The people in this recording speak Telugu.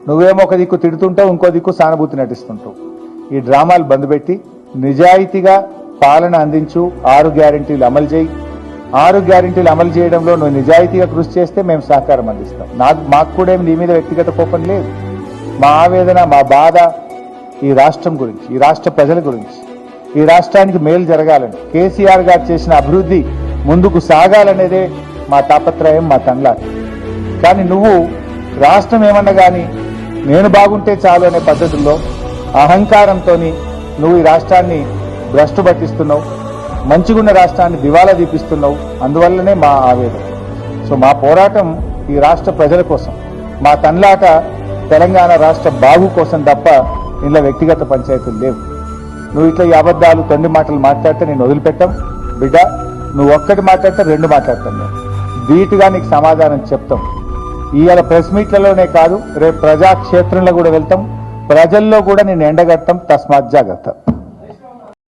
నువ్వేమో ఒక దిక్కు తిడుతుంటావు, ఇంకో దిక్కు సానుభూతి నటిస్తుంటావు. ఈ డ్రామాలు బంద్ పెట్టి నిజాయితీగా పాలన అందించు. 6 గ్యారెంటీలు అమలు చేయి. 6 గ్యారెంటీలు అమలు చేయడంలో నువ్వు నిజాయితీగా కృషి చేస్తే మేము సహకారం అందిస్తాం. మాకు కూడా నీ మీద వ్యక్తిగత కోపం లేదు. మా ఆవేదన, మా బాధ ఈ రాష్ట్రం గురించి, ఈ రాష్ట్ర ప్రజల గురించి, ఈ రాష్ట్రానికి మేలు జరగాలని, కేసీఆర్ గారు చేసిన అభివృద్ధి ముందుకు సాగాలనేదే మా తాపత్రయం, మా తండ్లాట. కానీ నువ్వు రాష్ట్రం ఏమన్నా కానీ నేను బాగుంటే చాలు అనే పద్ధతుల్లో అహంకారంతో నువ్వు ఈ రాష్ట్రాన్ని భ్రష్టు పట్టిస్తున్నావు. మంచిగున్న రాష్ట్రాన్ని దివాలా దీపిస్తున్నావు. అందువల్లనే మా ఆవేదన. సో మా పోరాటం ఈ రాష్ట్ర ప్రజల కోసం, మా తండ్లాట తెలంగాణ రాష్ట్ర బాగు కోసం తప్ప ఇంట్లో వ్యక్తిగత పంచాయతీలు లేవు. నువ్వు ఇట్లా ఈ అబద్ధాలు, తొండి మాటలు మాట్లాడితే నేను వదిలిపెట్టాం. బిడ్డ, నువ్వు ఒక్కటి మాట్లాడితే 2 మాట్లాడతాను. నేను ధీటుగా నీకు సమాధానం చెప్తాం. ఇవాళ ప్రెస్ మీట్లలోనే కాదు, రేపు ప్రజాక్షేత్రంలో కూడా వెళ్తాం. ప్రజల్లో కూడా నేను ఎండగడతాం. తస్మాత్ జాగ్రత్త.